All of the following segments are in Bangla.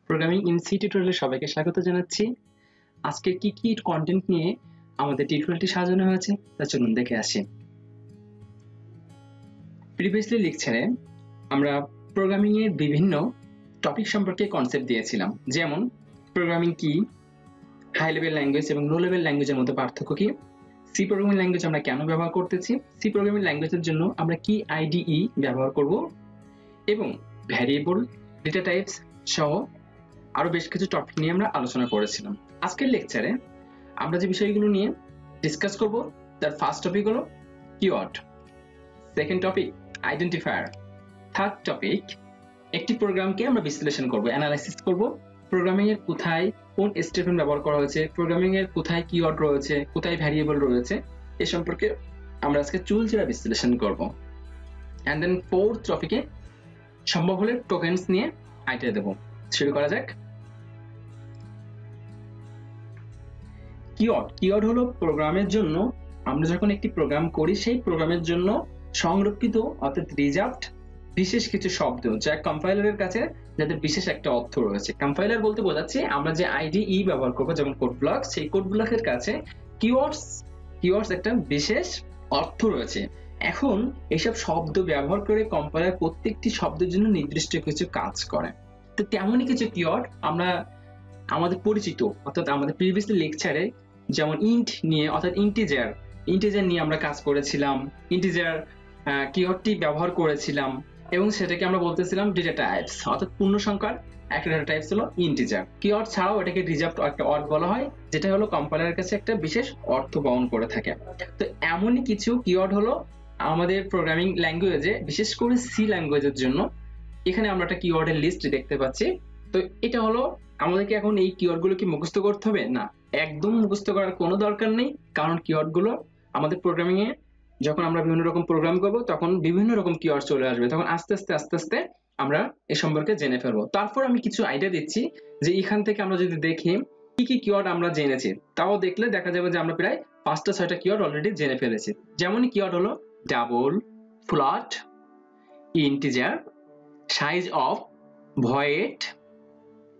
প্রোগ্রামিং ইন সি টিউটোরিয়ালে সবাইকে স্বাগত জানাচ্ছি। আজকে কি কন্টেন্ট নিয়ে আমাদের টিউটোরিয়ালটি সাজানো হয়েছে তা চলুন দেখে আসি। প্রিভিয়াসলি লেকচারে আমরা প্রোগ্রামিং এর বিভিন্ন টপিক সম্পর্কে কনসেপ্ট দিয়েছিলাম, যেমন প্রোগ্রামিং কি, হাই লেভেল ল্যাঙ্গুয়েজ এবং লো লেভেল ল্যাঙ্গুয়েজের মধ্যে পার্থক্য কি, সি প্রোগ্রামিং ল্যাঙ্গুয়েজ আমরা কেন ব্যবহার করতেছি, সি প্রোগ্রামিং ল্যাঙ্গুয়েজের জন্য আমরা কি আইডিই ব্যবহার করব এবং ভ্যারিয়েবল, ডেটা টাইপস সহ আরো বেশ কিছু টপিক নিয়ে আমরা আলোচনা করেছিলাম। আজকের লেকচারে আমরা যে বিষয়গুলো নিয়ে ডিসকাস করব, তার ফার্স্ট টপিক হলো keyword, second topic identifier, third topic একটি প্রোগ্রামকে আমরা বিশ্লেষণ করব, অ্যানালাইসিস করব, প্রোগ্রামিং এর কোথায় কোন স্টেটমেন্ট ব্যবহার করা হয়েছে, প্রোগ্রামিং এর কোথায় কিওয়ার্ড রয়েছে, কোথায় ভ্যারিয়েবল রয়েছে, এ সম্পর্কে আমরা আজকে চুলচেরা বিশ্লেষণ করব। এন্ড দেন ফোর্থ টপিকে সম্ভব হলে টোকেনস নিয়ে আইডিয়া দেব। শুরু করা যাক। কিওয়ার্ড হলো প্রোগ্রামের জন্য, আমরা যখন একটি প্রোগ্রাম করি সেই প্রোগ্রামের জন্য সংরক্ষিত অর্থাৎ রিজার্ভড বিশেষ কিছু শব্দ, যা কম্পাইলারের কাছে যাদের বিশেষ একটা অর্থ রয়েছে। কম্পাইলার বলতে বোঝাচ্ছে আমরা যে আইডিই ব্যবহার করবো, যেমন কোড ব্লক, সেই কোড ব্লকের কাছে কিওয়ার্ডস একটা বিশেষ অর্থ রয়েছে। এখন এইসব শব্দ ব্যবহার করে কম্পাইলার প্রত্যেকটি শব্দের জন্য নির্দিষ্ট কিছু কাজ করে। তো তেমনই কিছু কিওয়ার্ড আমরা আমাদের পরিচিত, অর্থাৎ আমাদের প্রিভিয়াস লেকচারে যেমন ইন্ট নিয়ে অর্থাৎ ইন্টিজার নিয়ে আমরা কাজ করেছিলাম, ইন্টিজার কিওয়ার্ডটি ব্যবহার করেছিলাম এবং সেটাকে আমরা বলতেছিলাম ডেটা টাইপস, অর্থাৎ পূর্ণ সংখ্যার একটা ডেটা টাইপস হলো ইন্টিজার। কিওয়ার্ড ছাড়াও এটাকে রিজার্ভড একটা ওয়ার্ড বলা হয়, যেটা হলো কম্পাইলারের কাছে একটা বিশেষ অর্থ বহন করে থাকে। তো এমনই কিছু কিওয়ার্ড হলো আমাদের প্রোগ্রামিং ল্যাঙ্গুয়েজে, বিশেষ করে সি ল্যাঙ্গুয়েজের জন্য। এখানে আমরা একটা কিওয়ার্ডের লিস্ট দেখতে পাচ্ছি। তো এটা হলো, আমাদেরকে এখন এই কিওয়ার্ড গুলো কি মুখস্থ করতে হবে? না, একদম মুখস্থ করার কোনো দরকার নেই, কারণ কিওয়ার্ড গুলো আমাদের প্রোগ্রামিং এ যখন আমরা বিভিন্ন রকম প্রোগ্রাম করব তখন বিভিন্ন রকম কিওয়ার্ড চলে আসবে, তখন আস্তে আস্তে আমরা এ সম্পর্কে জেনে ফেলবো। তারপর আমি কিছু আইডিয়া দিচ্ছি যে এখান থেকে আমরা যদি দেখি কি কিওয়ার্ড আমরা জেনেছি, তাও দেখলে দেখা যাবে যে আমরা প্রায় 5টা-6টা কিওয়ার্ড অলরেডি জেনে ফেলেছি। যেমন কিওয়ার্ড হলো ডাবল, ফ্লট, ইন্টিজার, সাইজ অফ, ভয়েড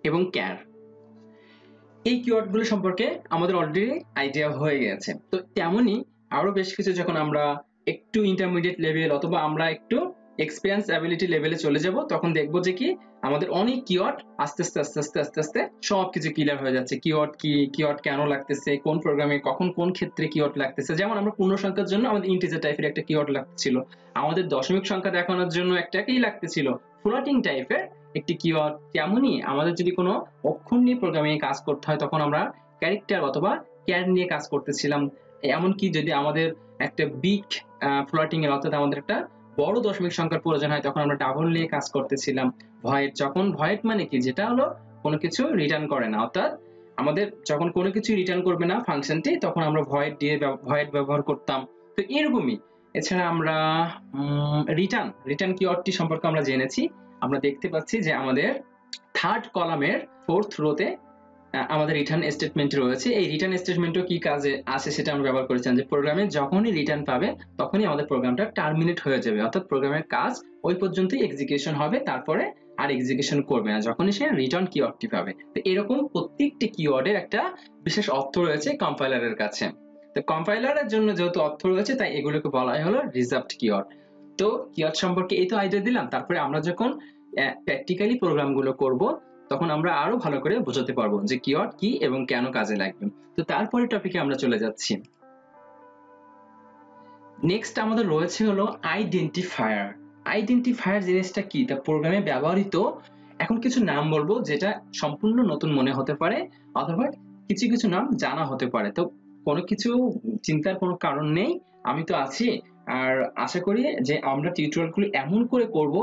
এবং ক্যার। এই কিওয়ার্ড গুলো সম্পর্কে আমাদের অলরেডি আইডিয়া হয়ে গেছে। তো তেমনই আরো বেশ কিছু, যখন আমরা একটু ইন্টারমিডিয়েট লেভেল অথবা আমরা একটু এক্সপেরিয়েন্স অ্যাবিলিটি লেভেলে চলে যাব, তখন দেখবো যে কি আমাদের অনেক কিওয়ার্ড আস্তে আস্তে সবকিছু ক্লিয়ার হয়ে যাচ্ছে। কিওয়ার্ড কি, কিওয়ার্ড কেন লাগতেছে, কোন প্রোগ্রামে কখন কোন ক্ষেত্রে কিওয়ার্ড লাগতেছে। যেমন আমরা পূর্ণ সংখ্যার জন্য আমাদের ইন্টিজার টাইপের একটা কিওয়ার্ড লাগতেছিল, আমাদের দশমিক সংখ্যা দেখানোর জন্য একটাকেই লাগতেছিল ফ্লোটিং টাইপের একটি কিওয়ার্ড। তেমনই আমাদের যদি কোনো অক্ষর নিয়ে প্রোগ্রামিং এ কাজ করতে হয়, তখন আমরা ক্যারেক্টার অথবা ক্যার নিয়ে কাজ করতেছিলাম। এমনকি যদি আমাদের একটা বিগ ফ্লোটিং এর অর্থাৎ আমাদের একটা বড় দশমিক সংখ্যার প্রয়োজন হয়, তখন আমরা ডাবল নিয়ে কাজ করতেছিলাম। ভয়েড, যখন ভয়েড মানে কি, যেটা হলো কোনো কিছু রিটার্ন করে না, অর্থাৎ আমাদের যখন কোনো কিছু রিটার্ন করবে না ফাংশনটি, তখন আমরা ভয়েড ব্যবহার করতাম। তো এরকমই এছাড়া আমরা রিটার্ন কিওয়ার্ডটি সম্পর্কে আমরা জেনেছি। আমরা দেখতে পাচ্ছি যে আমাদের থার্ড কলামের ফোর্থ রোতে আমাদের রিটার্ন স্টেটমেন্ট রয়েছে। এই রিটার্ন স্টেটমেন্টও কি কাজে আসে সেটা আমরা ব্যবহার করেছিলাম, যে প্রোগ্রামে যখনই রিটার্ন পাবে তখনই আমাদের প্রোগ্রামটা টার্মিনেট হয়ে যাবে, অর্থাৎ প্রোগ্রামের কাজ ওই পর্যন্তই এক্সিকিউশন হবে, তারপরে আর এক্সিকিউশন করবে না যখনই সে রিটার্ন কিওয়ার্ডটি পাবে। তো এরকম প্রত্যেকটি কিওয়ার্ডের একটা বিশেষ অর্থ রয়েছে কম্পাইলারের কাছে। তো কম্পাইলারের জন্য যেহেতু অর্থ রয়েছে, তাই এগুলোকে বলা হলো রিজার্ভড কিওয়ার্ড। তো কিওয়ার্ড সম্পর্কে এই তো আইডিয়া দিলাম, তারপরে আমরা যখন প্র্যাকটিক্যালি প্রোগ্রামগুলো করব তখন আমরা আরো ভালো করে বোঝাতে পারবো যে কিওয়ার্ড কি এবং কেন কাজে লাগবে। তো তারপরে টপিকে আমরা চলে যাচ্ছি। নেক্সট আমাদের রয়েছে হলো আইডেন্টিফায়ার জিনিসটা কি, তা প্রোগ্রামে ব্যবহৃত এখন কিছু নাম বলবো যেটা সম্পূর্ণ নতুন মনে হতে পারে, অথবা কিছু নাম জানা হতে পারে। তো কোনো কিছু চিন্তার কোনো কারণ নেই, আমি তো আছি। আর আশা করি যে আমরা টিউটোরিয়ালগুলো এমন করে করব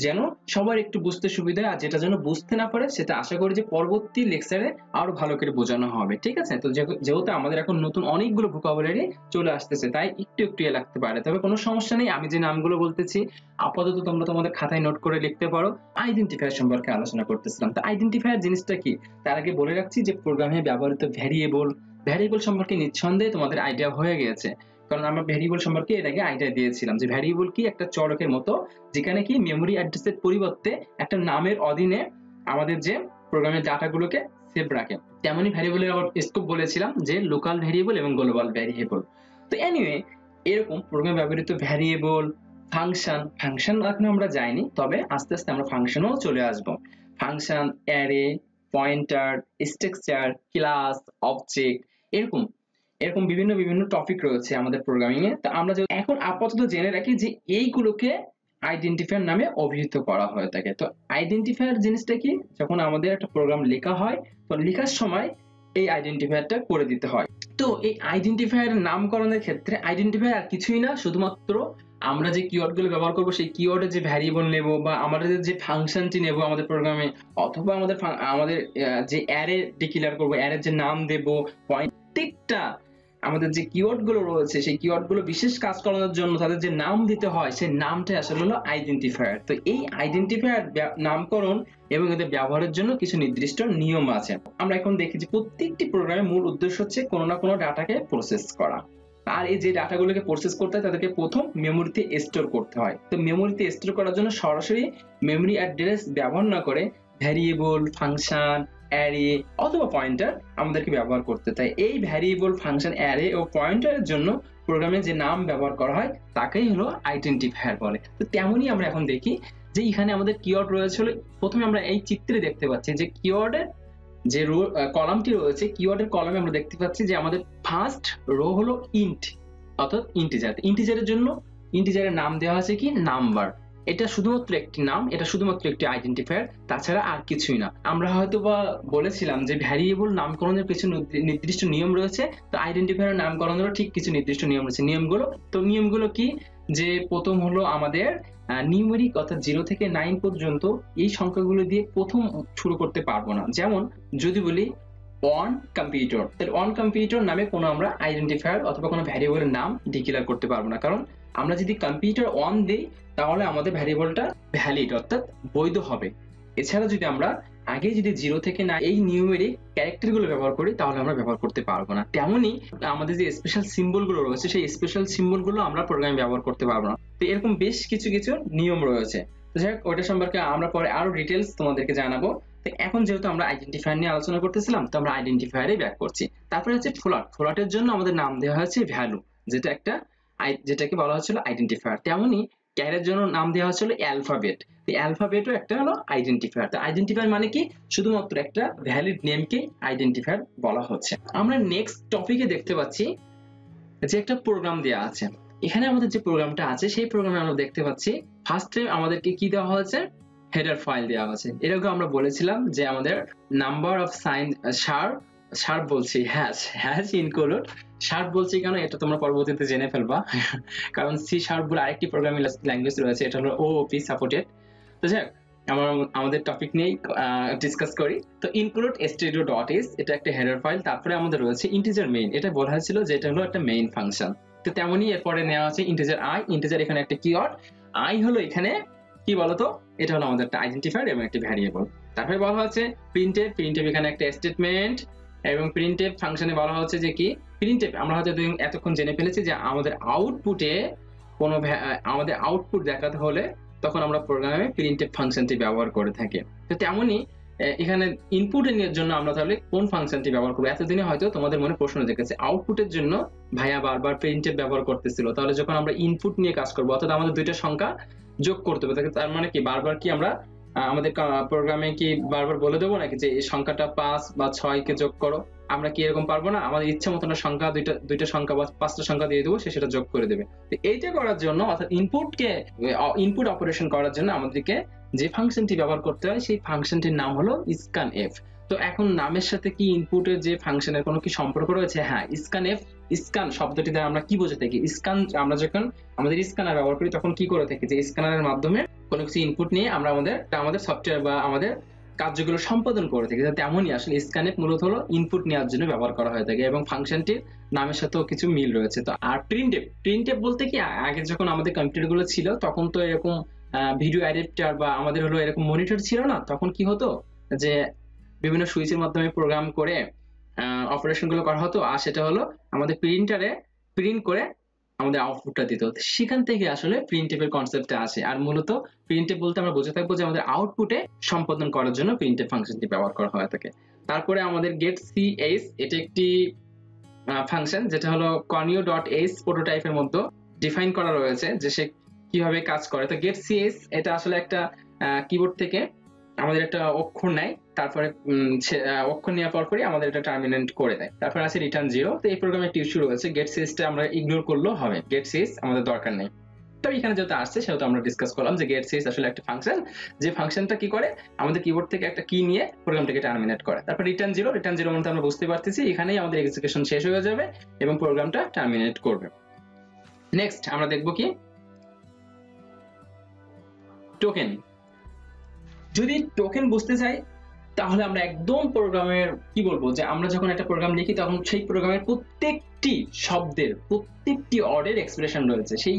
যেন সবার একটু বুঝতে সুবিধা, আর যেটা যেন বুঝতে না পারে সেটা আশা করি যে পরবর্তী লেকচারে আরো ভালো করে বোঝানো হবে। ঠিক আছে? তো যেহেতু আমাদের এখন নতুন অনেকগুলো ভোকাবুলারি চলে আসতেছে, তাই একটু লাগতে পারে, তবে কোনো সমস্যা নেই। আমি যে নামগুলো বলতেছি আপাতত তোমরা তোমাদের খাতায় নোট করে লিখতে পারো। আইডেন্টিফায়ার সম্পর্কে আলোচনা করতেছিলাম। তো আইডেন্টিফায়ার জিনিসটা কি, তার আগে বলে রাখছি যে প্রোগ্রামে ব্যবহৃত ভ্যারিয়েবল সম্পর্কে নিঃসন্দেহে তোমাদের আইডিয়া হয়ে গেছে, কারণ আমরা ভ্যারিয়েবল সম্পর্কে এর আগে আইডিয়া দিয়েছিলাম যে ভ্যারিয়েবল কি একটা চরকের মতো, যেখানে কি মেমোরি অ্যাড্রেসের পরিবর্তে একটা নামের অধীনে আমাদের যে প্রোগ্রামের ডাটাগুলোকে সেভ রাখে। তেমনি ভ্যারিয়েবলের আবার স্কোপ বলেছিলাম যে লোকাল ভ্যারিয়েবল এবং গ্লোবাল ভ্যারিয়েবল। তো এনিওয়ে এরকম প্রোগ্রামে ব্যবহৃত ভ্যারিয়েবল, ফাংশন এখন আমরা যাইনি, তবে আস্তে আস্তে আমরা ফাংশনও চলে আসব। Function, array, pointer, structure, class, object, এরকম এরকম বিভিন্ন বিভিন্ন টপিক রয়েছে আমাদের প্রোগ্রামিং এ। তো আমরা এখন আপাতত জেনে রাখি যে এইগুলোকে আইডেন্টিফায়ার নামে অভিহিত করা হয়ে থাকে। তো আইডেন্টিফায়ার জিনিসটা কি, যখন আমাদের একটা প্রোগ্রাম লেখা হয় তো লেখার সময় এই আইডেন্টিফায়ারটা করে দিতে হয়। তো এই আইডেন্টিফায়ার নামকরণের ক্ষেত্রে আইডেন্টিফায়ার আর কিছুই না, শুধুমাত্র আমরা যে কিওয়ার্ড গুলো ব্যবহার করবো সেই কিওয়ার্ডে যে ভ্যারিয়েবল নেব বা আমাদের যে ফাংশনটি নেব আমাদের প্রোগ্রামে, অথবা আমাদের যে অ্যারে ডিক্লেয়ার করব, অ্যারের যে নাম দেব, প্রত্যেকটা আমাদের যে কিওয়ার্ড গুলো রয়েছে সেই কিওয়ার্ড গুলো বিশেষ কাজ করানোর জন্য তাদের যে নাম দিতে হয় সেই নামটাই আসলে হলো আইডেন্টিফায়ার। তো এই আইডেন্টিফায়ার নামকরণ এবং এদের ব্যবহারের জন্য কিছু নির্দিষ্ট নিয়ম আছে। আমরা এখন দেখি যে প্রত্যেকটি প্রোগ্রামের মূল উদ্দেশ্য হচ্ছে কোনো না কোনো ডাটাকে প্রসেস করা, আর এই যে ডাটাগুলোকে প্রসেস করতে হয় তাদেরকে প্রথম মেমোরিতে স্টোর করতে হয়। তো মেমোরিতে স্টোর করার জন্য সরাসরি মেমোরি অ্যাড্রেস ব্যবহার না করে ভ্যারিয়েবল, ফাংশন, অ্যারে অথবা পয়েন্টার আমাদেরকে ব্যবহার করতে হয়। এই ভ্যারিয়েবল, ফাংশন, অ্যারে ও পয়েন্টারের জন্য প্রোগ্রামে যে নাম ব্যবহার করা হয় তাকেই হলো আইডেন্টিফায়ার বলে। তো তেমনই আমরা এখন দেখি যে এখানে আমাদের কিওয়ার্ড রয়েছে। প্রথমে আমরা এই চিত্রে দেখতে পাচ্ছি যে কিওয়ার্ডের যে কলামটি রয়েছে, কিওয়ার্ডের কলামে আমরা দেখতে পাচ্ছি যে আমাদের ফার্স্ট রো হলো ইন্ট, অর্থাৎ ইন্টিজার। ইন্টিজারের জন্য ইন্টিজারের নাম দেওয়া আছে কি নাম্বার। এটা শুধুমাত্র একটি নাম, এটা শুধুমাত্র একটি আইডেন্টিফায়ার, তাছাড়া আর কিছুই না। আমরা হয়তো বা বলেছিলাম যে ভ্যারিয়েবল নামকরণের কিছু নির্দিষ্ট নিয়ম রয়েছে, তো আইডেন্টিফায়ার নামকরণেরও ঠিক কিছু নির্দিষ্ট নিয়ম রয়েছে। নিয়মগুলো কি, যে প্রথম হলো আমাদের নিউমেরিক অর্থাৎ 0 থেকে 9 পর্যন্ত এই সংখ্যাগুলো দিয়ে প্রথম শুরু করতে পারবো না। যেমন যদি বলি অন কম্পিউটার, তাহলে অন কম্পিউটার নামে কোনো আমরা আইডেন্টিফায়ার অথবা কোনো ভ্যারিয়েবলের নাম ডিক্লেয়ার করতে পারবো না, কারণ আমরা যদি কম্পিউটার অন দিই তাহলে আমাদের ভ্যারিয়েবলটা ভ্যালিড অর্থাৎ বৈধ হবে। এছাড়া যদি আমরা আগে যদি 0 থেকে 9 এই নিউমেরিক ক্যারেক্টারগুলো ব্যবহার করি তাহলে আমরা ব্যবহার করতে পারবো না। তেমনি আমাদের যে স্পেশাল সিম্বলগুলো রয়েছে সেই স্পেশাল সিম্বলগুলো আমরা প্রোগ্রামে ব্যবহার করতে পারবো না। তো এরকম বেশ কিছু নিয়ম রয়েছে। তো যাই হোক, ওইটা সম্পর্কে আমরা পরে আরো ডিটেলস তোমাদেরকে জানাবো। তো এখন যেহেতু আমরা আইডেন্টিফায়ার নিয়ে আলোচনা করতেছিলাম, তো আমরা আইডেন্টিফায়ারে ব্যাক করছি। তারপরে হচ্ছে ফ্লোটের জন্য আমাদের নাম দেওয়া হয়েছে ভ্যালু, যেটাকে বলা হচ্ছিল আইডেন্টিফায়ার। তেমনি ক্যারের জন্য নাম দেওয়া হচ্ছিল অ্যালফাবেট। এই অ্যালফাবেটও একটা হলো আইডেন্টিফায়ার। তো আইডেন্টিফায়ার মানে কি, শুধুমাত্র একটা ভ্যালিড নেমকে আইডেন্টিফায়ার বলা হচ্ছে। আমরা নেক্সট টপিকে দেখতে পাচ্ছি যে একটা প্রোগ্রাম দেওয়া আছে। এখানে আমাদের যে প্রোগ্রামটা আছে সেই প্রোগ্রামে আমরা দেখতে পাচ্ছি ফার্স্টে আমাদেরকে কি দেওয়া হয়েছে, হেডার ফাইল দেওয়া আছে। এরকম আমরা বলেছিলাম যে আমাদের নাম্বার অফ সাইন শার্প বলছি, হ্যাশ ইনক্লুড শার্প বলছি কেন এটা তোমরা পরবর্তীতে জেনে ফেলবা, কারণ সি শার্প বলে আরেকটি প্রোগ্রামিং ল্যাঙ্গুয়েজ রয়েছে, এটা হলো ওওপি সাপোর্টেড। তো যাক, আমাদের টপিক নিয়েই ডিসকাস করি। তো ইনক্লুড stdio.h এটা একটা হেডার ফাইল। তারপরে আমাদের রয়েছে ইন্টিজার মেইন, এটা বলা হয়েছিল যে এটা হলো একটা মেইন ফাংশন। তো তেমনই এরপরে নেওয়া আছে ইন্টিজার আই। ইন্টিজার এখানে একটা কিওয়ার্ড, আই হলো এখানে কি বলতো, এটা হলো আমাদের একটা আইডেন্টিফায়ার এবং একটা ভ্যারিয়েবল। তারপরে বলা হচ্ছে প্রিন্টএফ এখানে একটা স্টেটমেন্ট, এবং প্রিন্টএফ ফাংশনে বলা হচ্ছে যে কি প্রিন্টএফ আমরা হয়তো এতক্ষণ জেনে ফেলেছি যে আমাদের আউটপুট দেখাতে হলে তখন আমরা প্রোগ্রামে প্রিন্টএফ ফাংশনটি ব্যবহার করে থাকি। তো তেমনই এখানে ইনপুটের জন্য আমরা তাহলে কোন ফাংশনটি ব্যবহার করবো। এতদিনে হয়তো তোমাদের মনে প্রশ্ন জেগেছে, আউটপুটের জন্য ভাইয়া বারবার প্রিন্টএফ ব্যবহার করতেছিল, তাহলে যখন আমরা ইনপুট নিয়ে কাজ করবো অর্থাৎ আমাদের দুইটা সংখ্যা যোগ করতে হবে, তার মানে কি বারবার কি আমরা আমাদের প্রোগ্রামে কি বারবার বলে দেবো নাকি যে এই সংখ্যাটা 5 বা 6 কে যোগ করো? আমরা কি এরকম পারবো না? আমাদের ইচ্ছা মতো সংখ্যা দুইটা সংখ্যা বা 5টা সংখ্যা দিয়ে দেবো, সেটা যোগ করে দেবে। তো এইটা করার জন্য অর্থাৎ ইনপুট অপারেশন করার জন্য আমাদেরকে যে ফাংশনটি ব্যবহার করতে হয় সেই ফাংশনটির নাম হলো scanf। তো এখন নামের সাথে কি ইনপুটের যে ফাংশনের কোনো কি সম্পর্ক রয়েছে? হ্যাঁ, scanf। স্ক্যান শব্দটি দ্বারা আমরা কি বুঝে থাকি? স্ক্যান, আমরা যখন আমাদের স্ক্যানার ব্যবহার করি তখন কি করে থাকি যে স্ক্যানারের মাধ্যমে কোনো কিছু ইনপুট নিয়ে আমরা আমাদের সফটওয়্যার বা আমাদের কার্যগুলো সম্পাদন করে থাকি। তেমনই আসলে স্ক্যানএফ মূলত হলো ইনপুট নেওয়ার জন্য ব্যবহার করা হয়ে থাকে এবং ফাংশনটির নামের সাথেও কিছু মিল রয়েছে। তো আর প্রিন্টএফ বলতে কি, আগে যখন আমাদের কম্পিউটার গুলো ছিল তখন তো এরকম ভিডিও অ্যাডাপ্টার বা আমাদের হলো এরকম মনিটর ছিল না। তখন কি হতো যে বিভিন্ন সুইচের মাধ্যমে প্রোগ্রাম করে অপারেশন গুলো করা হতো, আর সেটা হলো আমাদের প্রিন্টারে প্রিন্ট করে আমাদের আউটপুটটা দিত। সেখান থেকে আসলে প্রিন্টএফ এর কনসেপ্টটা আসে। আর মূলত প্রিন্টএফ বলতে আমরা বুঝে থাকবো যে আমাদের আউটপুটে সম্পাদন করার জন্য প্রিন্টএফ ফাংশনটি ব্যবহার করা হয়ে থাকে। তারপরে আমাদের getCH, এটা একটি ফাংশন যেটা হলো conio.h প্রোটোটাইপের মধ্যে ডিফাইন করা রয়েছে যে সে কিভাবে কাজ করে। তো getCH এটা আসলে একটা কিবোর্ড থেকে আমাদের একটা অক্ষর নেয়, তারপরে অক্ষর নেওয়ার পরপরই আমাদের এটা টার্মিনেট করে দেয়। তারপর আছে রিটার্ন 0। তো এই প্রোগ্রামে একটি ইস্যু রয়েছে, getCH টা আমরা ইগনোর করলেও হবে, getCH আমাদের দরকার নেই। তো এখানে যেহেতু আসছে সেহেতু আমরা ডিসকাস করলাম যে getCH আসলে একটা ফাংশন, যে ফাংশনটা কি করে আমাদের কিবোর্ড থেকে একটা কি নিয়ে প্রোগ্রামটাকে টার্মিনেট করে। তারপর রিটার্ন 0 মধ্যে আমরা বুঝতে পারতেছি এখানেই আমাদের এক্সিকিউশন শেষ হয়ে যাবে এবং প্রোগ্রামটা টার্মিনেট করবে। নেক্সট আমরা দেখব কি টোকেন। যদি টোকেন বুঝতে চাই তাহলে আমরা একদম প্রোগ্রামের কি বলবো যে আমরা যখন একটা প্রোগ্রাম লিখি তখন সেই প্রোগ্রামের প্রত্যেকটি শব্দের প্রত্যেকটি ওয়ার্ডের এক্সপ্রেশন রয়েছে, সেই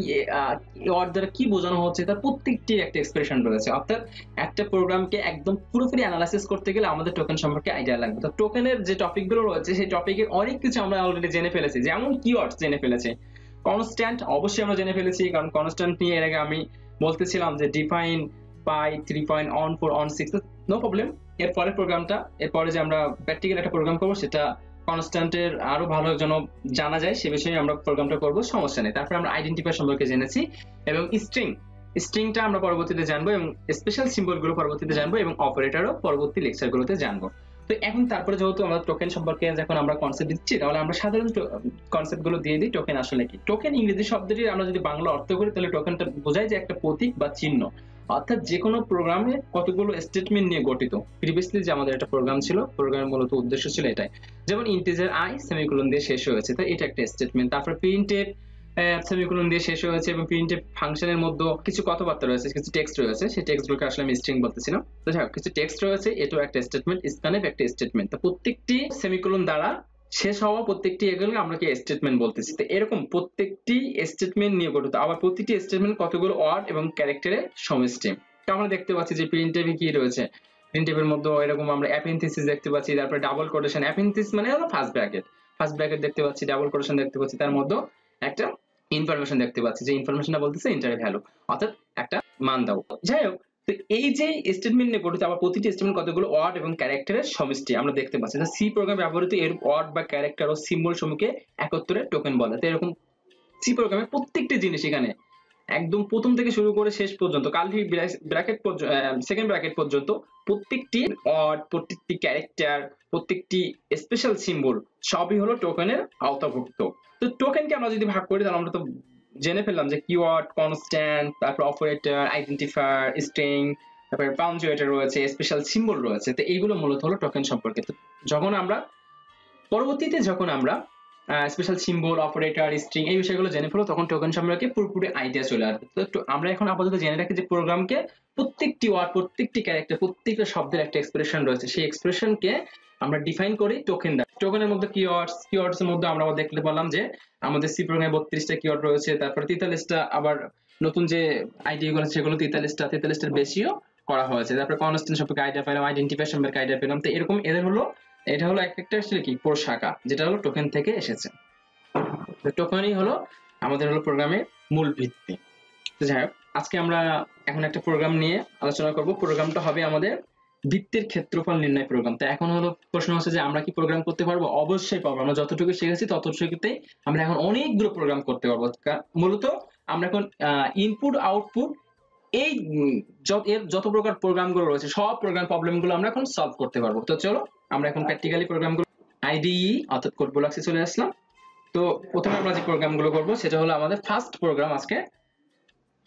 ওয়ার্ড দ্বারা কি বোঝানো হচ্ছে তার প্রত্যেকটির একটা এক্সপ্রেশন রয়েছে। অর্থাৎ একটা প্রোগ্রামকে একদম পুরোপুরি অ্যানালাইসিস করতে গেলে আমাদের টোকেন সম্পর্কে আইডিয়া লাগবে। তো টোকেনের যে টপিকগুলো রয়েছে সেই টপিকের অনেক কিছু আমরা অলরেডি জেনে ফেলেছি, যেমন কিওয়ার্ডস জেনে ফেলেছি, কনস্ট্যান্ট অবশ্যই আমরা জেনে ফেলেছি, কারণ কনস্ট্যান্ট নিয়ে এর আগে আমি বলতেছিলাম যে ডিফাইন পাই 3.14 নো প্রবলেম। এরপরে প্রোগ্রামটা এরপরে যে আমরা প্র্যাকটিক্যাল একটা প্রোগ্রাম করবো সেটা কনস্ট্যান্টের আরো ভালো যেন জানা যায় সে বিষয়ে আমরা প্রোগ্রামটা করবো, সমস্যা নেই। তারপরে আমরা আইডেন্টিফাই সম্পর্কে জেনেছি এবং স্ট্রিংটা আমরা পরবর্তীতে জানবো এবং স্পেশাল সিম্বল গুলো পরবর্তীতে জানবো এবং অপারেটরও পরবর্তী লেকচারগুলোতে জানবো। তো এখন তারপরে যেহেতু আমরা টোকেন সম্পর্কে যখন আমরা কনসেপ্ট দিচ্ছি তাহলে আমরা সাধারণ কনসেপ্ট গুলো দিয়ে দিই। টোকেন আসলে কি? টোকেন ইংরেজি শব্দটির আমরা যদি বাংলা অর্থ করি তাহলে টোকেনটা বোঝায় যে একটা প্রতীক বা চিহ্ন, অর্থাৎ যে কোনো প্রোগ্রামে কতগুলো স্টেটমেন্ট নিয়ে গঠিত। প্রিভিয়াসলি যে আমাদের একটা প্রোগ্রাম ছিল, প্রোগ্রামের মূলত উদ্দেশ্য ছিল এটাই, যেমন ইন্টিজার আই সেমিকোলন দিয়ে শেষ হয়েছে, তো এটা একটা স্টেটমেন্ট। তারপর প্রিন্টএফ সেমিকোলন দিয়ে শেষ হয়েছে এবং প্রিন্টএফ ফাংশনের মধ্যে কিছু কথাবার্তা রয়েছে, কিছু টেক্সট রয়েছে, সেই টেক্সটগুলোকে আসলে আমি স্ট্রিং বলতেছিলাম। তো যাই হোক, কিছু টেক্সট রয়েছে, এটাও একটা স্টেটমেন্ট, স্ক্যানএফ একটা স্টেটমেন্ট। তো প্রত্যেকটি সেমিকোলন দ্বারা শেষ হওয়া প্রত্যেকটি এগুলো আমরা কি স্টেটমেন্ট বলতেছি। তো এরকম প্রত্যেকটি স্টেটমেন্ট নিয়ে গঠিত, আবার প্রতিটি স্টেটমেন্ট কতগুলো ওয়ার্ড এবং ক্যারেক্টারের সমষ্টি। তো আমরা দেখতে পাচ্ছি যে প্রিন্টএফে কি রয়েছে, প্রিন্টএফের মধ্যে এরকম আমরা অ্যাপেন্থিসিস দেখতে পাচ্ছি, তারপরে ডাবল কোটেশন, অ্যাপেন্থিস মানে হলো ফার্স্ট ব্র্যাকেট দেখতে পাচ্ছি, ডাবল কোটেশন দেখতে পাচ্ছি, তার মধ্যে একটা ইনফরমেশন দেখতে পাচ্ছি, যে ইনফরমেশনটা বলতেছে ইন্টার ভ্যালু, অর্থাৎ একটা মান দাও। যাই হোক, তো এই যে স্টেটমেন্ট নিয়ে গঠিত আবার প্রতিটি স্টেটমেন্ট কতগুলো ওয়ার্ড এবং ক্যারেক্টারের সমষ্টি আমরা দেখতে পাচ্ছি। সি প্রোগ্রামে ব্যবহৃত এর ওয়ার্ড বা ক্যারেক্টার ও সিম্বল সমূহকে একত্রে টোকেন বলে। তো এরকম সি প্রোগ্রামে প্রত্যেকটি জিনিস এখানে একদম প্রথম থেকে শুরু করে শেষ পর্যন্ত কার্লি ব্র্যাকেট সেকেন্ড ব্র্যাকেট পর্যন্ত প্রত্যেকটি ওয়ার্ড, প্রত্যেকটি ক্যারেক্টার, প্রত্যেকটি স্পেশাল সিম্বল সবই হলো টোকেনের আওতাভুক্ত। তো টোকেনকে আমরা যদি ভাগ করি তাহলে আমরা তো জেনে ফেললাম যে কিওয়ার্ড, কনস্ট্যান্ট, তারপর অপারেটর, আইডেন্টিফায়ার, স্ট্রিং, তারপর পাঞ্চুয়েটর রয়েছে, স্পেশাল সিম্বল রয়েছে। তো এইগুলো মূলত হলো টোকেন সম্পর্কে। তো পরবর্তীতে যখন আমরা স্পেশাল সিম্বল, অপারেটর, স্ট্রিং এই বিষয়গুলো জেনে ফেলো তখন টোকেন সম্পর্কে পুরোপুরি আইডিয়া চলে আসবে। তো আমরা এখন আপাতত জেনে রাখি যে প্রোগ্রামকে প্রত্যেকটি ওয়ার্ড, প্রত্যেকটি ক্যারেক্টার, প্রত্যেকটা শব্দের একটা এক্সপ্রেশন রয়েছে, সেই এক্সপ্রেশনকে আমরা ডিফাইন করি টোকেন দ্বারা। টোকেনের মধ্যে কিওয়ার্ডস এর মধ্যে আমরা দেখতে পেলাম যে আমাদের সি প্রোগ্রামে 32টা কিওয়ার্ড রয়েছে, তারপর 43টা, আবার নতুন যে আইডি গুলো সেগুলো 43টার বেশিও করা হয়েছে। তারপর কনস্ট্যান্ট সম্পর্কে আইডিয়া পেলাম, আইডেন্টিফাই সম্পর্কে আইডিয়া পেলাম। তো এরকম এটা হলো একটা আসলে কি প্রশাখা, যেটা হলো টোকেন থেকে এসেছে। তো টোকেনই হলো আমাদের হলো প্রোগ্রামের মূল ভিত্তি। তো যাই হোক, আজকে আমরা এখন একটা প্রোগ্রাম নিয়ে আলোচনা করব। প্রোগ্রামটা হবে আমাদের বৃত্তের ক্ষেত্রফল নির্ণয় প্রোগ্রাম। তো এখন হলো প্রশ্ন হচ্ছে যে আমরা কি প্রোগ্রাম করতে পারবো? অবশ্যই পারবো। আমরা যতটুকু শিখেছি ততটুকুতেই আমরা এখন অনেকগুলো প্রোগ্রাম করতে পারবো। মূলত আমরা এখন ইনপুট আউটপুট এই যত প্রকার প্রোগ্রামগুলো রয়েছে সব প্রবলেমগুলো আমরা এখন সলভ করতে পারবো। তো চলো আমরা এখন প্র্যাকটিক্যালি প্রোগ্রামগুলো আইডিই অর্থাৎ কোড ব্লকসে চলে আসলাম। তো প্রথমে আমরা যে প্রোগ্রামগুলো করবো সেটা হলো আমাদের ফার্স্ট প্রোগ্রাম আজকে।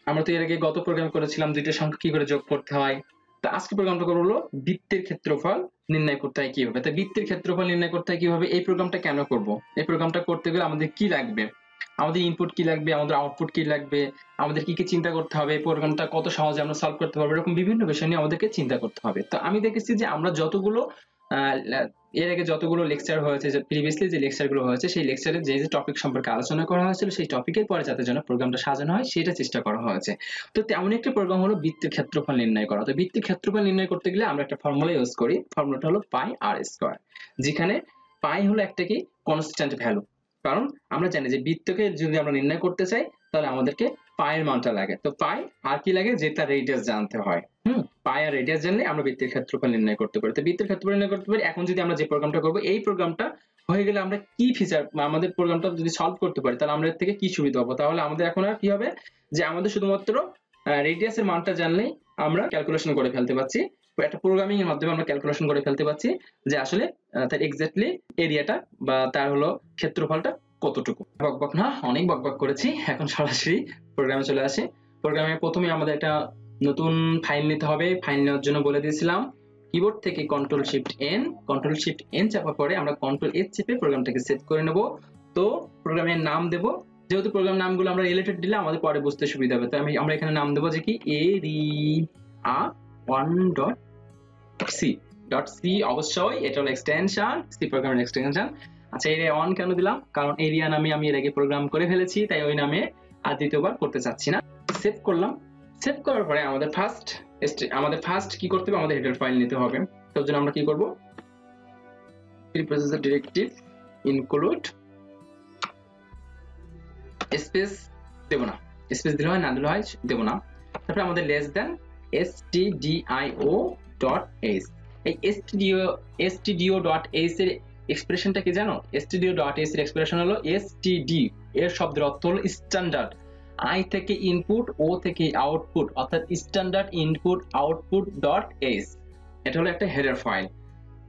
আমরা তো এর আগে গত প্রোগ্রাম করেছিলাম দুইটা সংখ্যা কি করে যোগ করতে হয়। তো আজকে প্রোগ্রামটা করবো হলো বৃত্তের ক্ষেত্রফল নির্ণয় করতে হয় কিভাবে। তো বৃত্তের ক্ষেত্রফল নির্ণয় করতে হয় কিভাবে, এই প্রোগ্রামটা কেন করব, এই প্রোগ্রামটা করতে গেলে আমাদের কি লাগবে, আমাদের ইনপুট কি লাগবে, আমাদের আউটপুট কি লাগবে, আমাদের কি কি চিন্তা করতে হবে, প্রোগ্রামটা কত সহজে আমরা সলভ করতে পারবো, এরকম বিভিন্ন বিষয় নিয়ে আমাদেরকে চিন্তা করতে হবে। তো আমি দেখেছি যে আমরা যতগুলো এর আগে যতগুলো লেকচার হয়েছে, যে প্রিভিয়াসলি যে লেকচারগুলো হয়েছে সেই লেকচারে যে যে টপিক সম্পর্কে আলোচনা করা হয়েছিল সেই টপিকের পরে যাতে যেন প্রোগ্রামটা সাজানো হয় সেটা চেষ্টা করা হয়েছে। তো তেমন একটা প্রোগ্রাম হলো বৃত্তের ক্ষেত্রফল নির্ণয় করা। তো বৃত্তের ক্ষেত্রফল নির্ণয় করতে গেলে আমরা একটা ফর্মুলা ইউজ করি, ফর্মুলাটা হলো পাই আর স্কয়ার, যেখানে পাই হলো একটা কি কনস্ট্যান্ট ভ্যালু, কারণ আমরা জানি যে বৃত্তকে যদি আমরা নির্ণয় করতে চাই তাহলে আমাদেরকে পায়ের মানটা লাগে। তো পাই আর কি লাগে, যে তার রেডিয়াস জানতে হয়। পাই আর রেডিয়াস জানলে আমরা বৃত্তের ক্ষেত্রফল নির্ণয় করতে পারি। তো বৃত্তের ক্ষেত্রফল নির্ণয় করতে পারি। এখন যদি আমরা যে প্রোগ্রামটা করব, এই প্রোগ্রামটা হয়ে গেলে আমরা কি ফিচার, আমাদের প্রোগ্রামটা যদি সলভ করতে পারি তাহলে আমরা এর থেকে কি সুবিধা পাবো। তাহলে আমাদের এখন আর কি হবে, যে আমাদের শুধুমাত্র রেডিয়াসের মানটা জানলেই আমরা ক্যালকুলেশন করে ফেলতে পারছি, একটা প্রোগ্রামিং এর মাধ্যমে আমরা ক্যালকুলেশন করে ফেলতে পারছি যে আসলে তার এক্স্যাক্টলি এরিয়াটা বা তার হলো ক্ষেত্রফলটা কতটুকু। বকবক না, অনেক বকবক করেছি, এখন সরাসরি প্রোগ্রামে চলে আসি। প্রোগ্রামে প্রথমে আমাদের একটা নতুন ফাইল নিতে হবে। ফাইল নেওয়ার জন্য বলে দিয়েছিলাম কিবোর্ড থেকে কন্ট্রোল শিফট এন চাপার পরে আমরা কন্ট্রোল এস চেপে প্রোগ্রামটাকে সেভ করে নেব। তো প্রোগ্রামের নাম দেব, যেহেতু প্রোগ্রাম নামগুলো আমরা রিলেটেড দিলে আমাদের পরে বুঝতে সুবিধা হবে। তো আমরা এখানে নাম দেবো যে কি area1.c অবশ্যই এটা হলো এক্সটেনশন, সি প্রোগ্রামের এক্সটেনশন। আচ্ছা, এরিয়া 1 কেন দিলাম, কারণ এরিয়া নামে আমি এর আগে প্রোগ্রাম করে ফেলেছি, তাই ওই নামে আর দ্বিতীয়বার করতে চাচ্ছি না। সেভ করলাম। সেভ করার পরে আমাদের ফার্স্ট কি করতে হবে, আমাদের হেডার ফাইল নিতে হবে। তার জন্য আমরা কি করব, প্রিপ্রসেসর ডিরেক্টিভ ইনক্লুড স্পেস দেব না, স্পেস দিলে হয়, না দিলে হয় দেব না। তারপরে আমাদের লেস দেন stdio.h, এই stdio.h এর এক্সপ্রেশনটা কি জানো? stdio.h এর এক্সপ্রেশন হলো std, এর শব্দের অর্থ হলো স্ট্যান্ডার্ড। i থেকে ইনপুট, o থেকে আউটপুট, অর্থাৎ standard input output dot h, এটা হলো একটা হেডার ফাইল।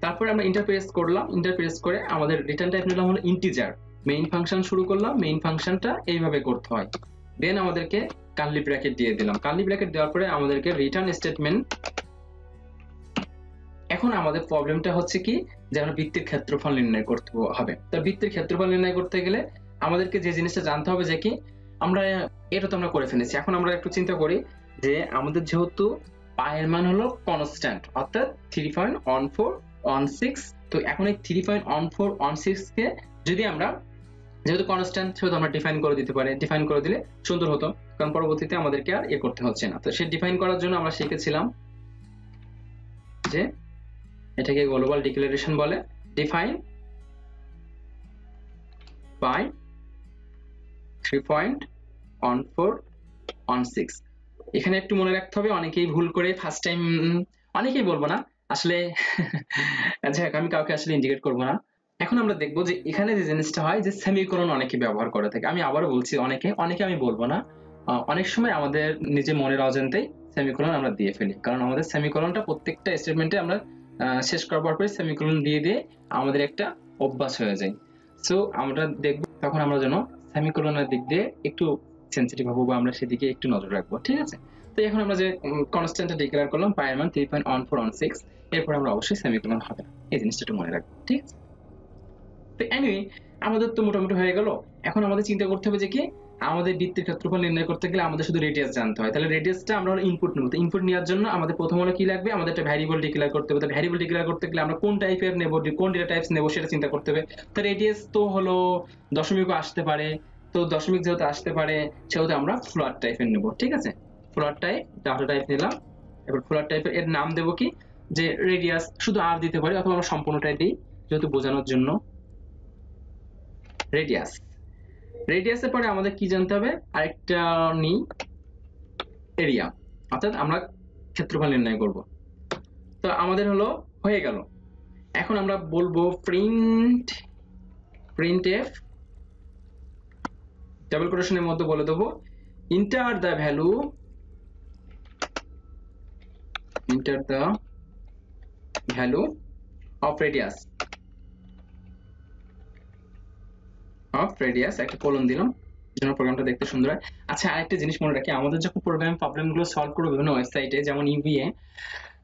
তারপরে আমরা ইন্টারপ্রেস করলাম, ইন্টারপ্রেস করে আমাদের রিটার্ন টাইপ নিলাম হলো ইন্টিজার। মেইন ফাংশন শুরু করলাম, মেইন ফাংশনটা এইভাবে করতে হয়। দেন আমাদেরকে কার্লি ব্র্যাকেট দিয়ে দিলাম। কার্লি ব্র্যাকেট দেওয়ার পরে আমাদেরকে রিটার্ন স্টেটমেন্ট। এখন আমাদের প্রবলেমটা হচ্ছে কি, যে আমরা বৃত্তের ক্ষেত্রফল নির্ণয় করতে হবে। তো বৃত্তের ক্ষেত্রফল নির্ণয় করতে গেলে আমাদেরকে যে জিনিসটা জানতে হবে যে কি, আমরা এটা তো আমরা করে ফেলেছি। এখন আমরা একটু চিন্তা করি যে আমাদের যেহেতু পায়ের মান হলো কনস্ট্যান্ট, অর্থাৎ 3.1416, তো এখন এই 3.1416 কে যদি আমরা, যেহেতু কনস্ট্যান্ট সেহেতু আমরা ডিফাইন করে দিতে পারি। ডিফাইন করে দিলে সুন্দর হতো, কারণ পরবর্তীতে আমাদেরকে আর করতে হচ্ছে না। তো সে ডিফাইন করার জন্য আমরা শিখেছিলাম যে এটাকে গ্লোবাল ডিক্লারেশন বলে, ডিফাইন বাই 3.1416। এখানে একটু মনে রাখতে হবে, অনেকেই ভুল করে ফার্স্ট টাইম, অনেকেই বলবো না আসলে যাই হোক, আমি কাউকে আসলে ইন্ডিকেট করবো না। এখন আমরা দেখবো যে এখানে যে জিনিসটা হয়, যে সেমিকোলন অনেকে ব্যবহার করে থাকে। আমি আবারও বলছি, অনেকে আমি বলবো না, অনেক সময় আমাদের নিজে মনের অজান্তেই সেমিকোলন আমরা দিয়ে ফেলি, কারণ আমাদের সেমিকোলনটা প্রত্যেকটা স্টেটমেন্টে আমরা শেষ করার পরে সেমিকোলন দিয়ে দিয়ে আমাদের একটা অভ্যাস হয়ে যায়। সো আমরা দেখব তখন আমরা যেন সেমিকোলনের দিক দিয়ে একটু সেনসিটিভ হবো, বা আমরা সেদিকে একটু নজর রাখবো, ঠিক আছে? তো এখন আমরা যে কনস্ট্যান্টটা ডিক্লেয়ার করলাম পায়ের মান 3.1416, এরপর আমরা অবশ্যই সেমিকোলন হবে না, এই জিনিসটা একটু মনে রাখবো, ঠিক আছে? তো এনিওয়ে আমাদের তো মোটামুটি হয়ে গেল। এখন আমাদের চিন্তা করতে হবে যে কি, আমাদের বৃত্তের ক্ষেত্রফল নির্ণয় করতে গেলে আমাদের শুধু রেডিয়াস জানতে হয়। তাহলে রেডিয়াসটা আমরা ইনপুট নেব। তো ইনপুট নেওয়ার জন্য আমাদের প্রথম হলো কি লাগবে, আমাদের একটা ভ্যারিয়েবল ডিক্লেয়ার করতে হবে। তো ভ্যারিয়েবল ডিক্লেয়ার করতে গেলে আমরা কোন টাইপের নেব, কোন ডেটা টাইপস নেব সেটা চিন্তা করতে হবে। তো রেডিয়াস তো হলো দশমিকও আসতে পারে, তো দশমিক যেহেতু আসতে পারে সেহেতু আমরা ফ্লোট টাইপের নেব, ঠিক আছে? ফ্লোট টাইপ, ডাটা টাইপ নিলাম। এবার ফ্লোট টাইপের এর নাম দেব কি, যে রেডিয়াস, শুধু আর দিতে পারি, অথবা আমরা সম্পূর্ণটাই দিই যেহেতু বোঝানোর জন্য। রেডিয়াসের পরে আমাদের কি জানতে হবে, আরেকটা নি এরিয়া, অর্থাৎ আমরা ক্ষেত্রফল নির্ণয় করব। তো আমাদের হলো হয়ে গেল। এখন আমরা বলবো printf, ডাবল কোটেশনের মধ্যে বলে দেবো enter the value of radius, একটা কোলন দিলাম যেন প্রোগ্রামটা দেখতে সুন্দর হয়। আচ্ছা, আরেকটা জিনিস মনে রাখি, আমাদের যখন প্রোগ্রামিং প্রবলেমগুলো সলভ করব বিভিন্ন ওয়েবসাইটে, যেমন ইভিএ,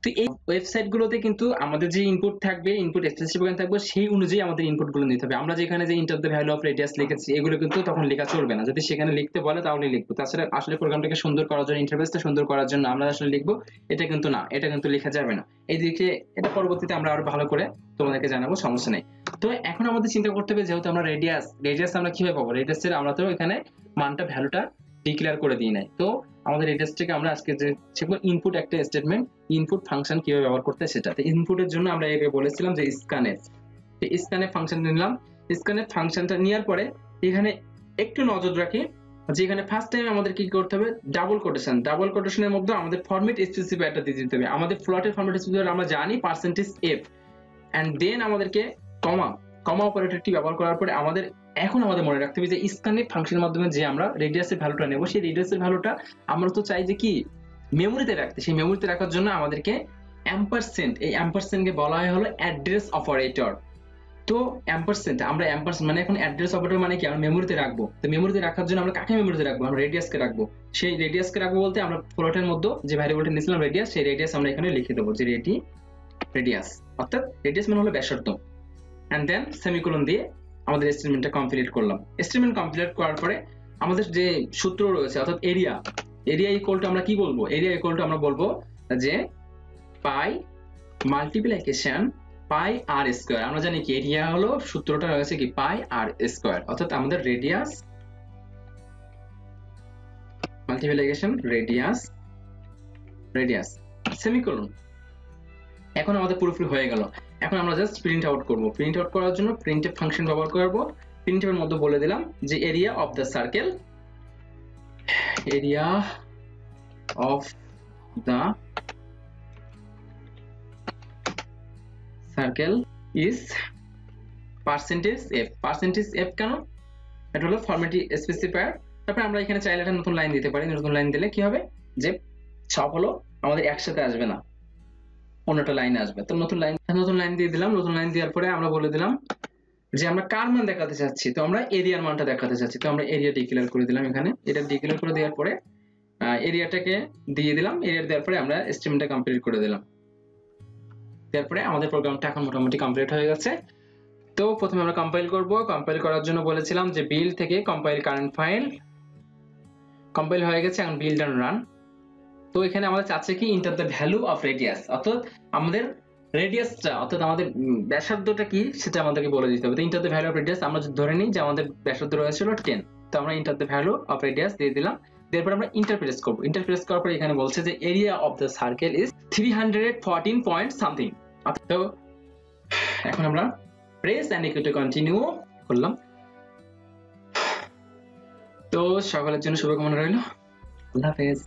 তো এই ওয়েবসাইটগুলোতে কিন্তু আমাদের যে ইনপুট থাকবে, ইনপুট স্পেসিফিকেশন থাকবে, সেই অনুযায়ী আমাদের ইনপুটগুলো নিতে হবে। আমরা যেখানে যে enter the value of radius লিখেছি, এগুলো কিন্তু তখন লেখা চলবে না। যদি সেখানে লিখতে বলে তাহলে লিখবো, তাছাড়া আসলে প্রোগ্রামটাকে সুন্দর করার জন্য, ইন্টারফেসটা সুন্দর করার জন্য আমরা আসলে লিখবো, এটা কিন্তু না, এটা কিন্তু লেখা যাবে না। এইদিকে এটা পরবর্তীতে আমরা আরো ভালো করে তোমাদেরকে জানাবো, সমস্যা নেই। তো এখন আমাদের চিন্তা করতে হবে, যেহেতু আমরা রেডিয়াস আমরা কিভাবে পাবো, রেডিয়াসের আমরা তো এখানে মানটা, ভ্যালুটা ডিক্লেয়ার করে দিই নাই। তো আমাদের রেডিয়াসটাকে আমরা আজকে যে শিখবো ইনপুট একটা স্টেটমেন্ট, ইনপুট ফাংশন কিভাবে ব্যবহার করতে হয় সেটা। তো ইনপুটের জন্য আমরা এর বলেছিলাম যে স্ক্যানএফ, এই স্ক্যানএফ ফাংশন নিলাম। স্ক্যানএফ ফাংশনটা নেওয়ার পরে এখানে একটু নজর রাখি যে এখানে ফার্স্ট টাইম আমাদের কি করতে হবে, ডাবল কোটেশনের মধ্যে আমাদের ফরম্যাট স্পেসিফায়ারটা দিয়ে দিতে হবে। আমাদের ফ্লোটের ফরম্যাট স্পেসিফায়ার আমরা জানি %f, এন্ড দেন আমাদেরকে কমা অপারেটরটি ব্যবহার করার পরে আমাদের মনে রাখতে হবে যে স্ক্যানএফ ফাংশনের মাধ্যমে যে আমরা রেডিয়াসের ভ্যালুটা নেব, সেই রেডিয়াসের ভ্যালুটা আমরা তো চাই যে কি মেমোরিতে রাখতে। সেই মেমোরিতে রাখার জন্য আমাদেরকে অ্যাম্পারসেন্ড, এই অ্যাম্পারসেন্ডকে বলা হয় হলো অ্যাড্রেস অপারেটর। তো অ্যাম্পারসেন্ড, আমরা অ্যাম্পারসেন্ড মানে এখন অ্যাড্রেস অপারেটর মানে কি, আমরা মেমোরিতে রাখবো। তো মেমোরিতে রাখার জন্য আমরা কাকে মেমোরিতে রাখবো, আমরা রেডিয়াসকে রাখবো। সেই রেডিয়াসকে রাখবো বলতে আমরা ফ্লোটের মধ্যে যে ভ্যারিয়েবলটা নিয়েছিলাম রেডিয়াস, সেই রেডিয়াস আমরা এখানে লিখে দেবো যে রেডিয়াস, অর্থাৎ রেডিয়াস মানে হলো ব্যাসার্ধ। এন্ড দেন সেমিকোলন দিয়ে আমাদের স্টেটমেন্টটা কমপ্লিট করলাম। স্টেটমেন্ট কমপ্লিট করার পরে আমাদের যে সূত্র রয়েছে অর্থাৎ এরিয়া ইকুয়াল টু আমরা কি বলবো, এরিয়া ইকুয়াল টু আমরা বলবো যে পাই মাল্টিপ্লিকেশন পাই আর স্কয়ার। আমরা জানি কি এরিয়া হলো সূত্রটা রয়েছে কি পাই আর স্কয়ার, অর্থাৎ আমাদের রেডিয়াস মাল্টিপ্লিকেশন রেডিয়াস সেমিকোলন। এখন আমাদের পুরোপুরি হয়ে গেল। এখন আমরা জাস্ট প্রিন্ট আউট করব। প্রিন্ট আউট করার জন্য প্রিন্টএফ ফাংশন ব্যবহার করব। প্রিন্টএফ এর মধ্যে বলে দিলাম যে area of the circle is %f কেন, এটা হলো ফরম্যাট স্পেসিফায়ার। তারপর আমরা এখানে চাইলে একটা নতুন লাইন দিতে পারি। নতুন লাইন দিলে কি হবে যে সব হলো আমাদের একসাথে আসবে না, অন্যটা লাইন আসবে। তো নতুন লাইন দিয়ে দিলাম। নতুন লাইন দেওয়ার পরে আমরা বলে দিলাম যে আমরা কার মান দেখাতে চাচ্ছি, তো আমরা এরিয়ার মানটা দেখাতে চাচ্ছি। তো আমরা এরিয়া ডিক্লেয়ার করে দিলাম এখানে। এটা ডিক্লেয়ার করে দেওয়ার পরে এরিয়াটাকে দিয়ে দিলাম। এরিয়া দেওয়ার পরে আমরা স্টেটমেন্টটা কমপ্লিট করে দিলাম। তারপরে আমাদের প্রোগ্রামটা এখন মোটামুটি কমপ্লিট হয়ে গেছে। তো প্রথমে আমরা কম্পাইল করব। কম্পাইল করার জন্য বলেছিলাম যে বিল্ড থেকে কম্পাইল কারেন্ট ফাইল, কম্পাইল হয়ে গেছে। এখন বিল্ড এন্ড রান। তো এখানে আমাদের চাচ্ছে কি enter the value of radius, অর্থাৎ আমাদের রেডিয়াসটা অর্থাৎ আমাদের ব্যাসার্ধটা কি সেটা আমাদেরকে বলে দিতে হবে। তো enter the value of radius আমরা ধরে নিই যে আমাদের ব্যাসার্ধ রয়েছিল 10। তো আমরা enter the value of radius দিয়ে দিলাম। এরপর আমরা ইন্টারপ্রেস করব। ইন্টারপ্রেস করার পরে এখানে বলছে যে area of the circle is 314 point something. তো এখন আমরা press and equal to continue করলাম। তো সকলের জন্য শুভকামনা রইল। আল্লাহ হাফেজ।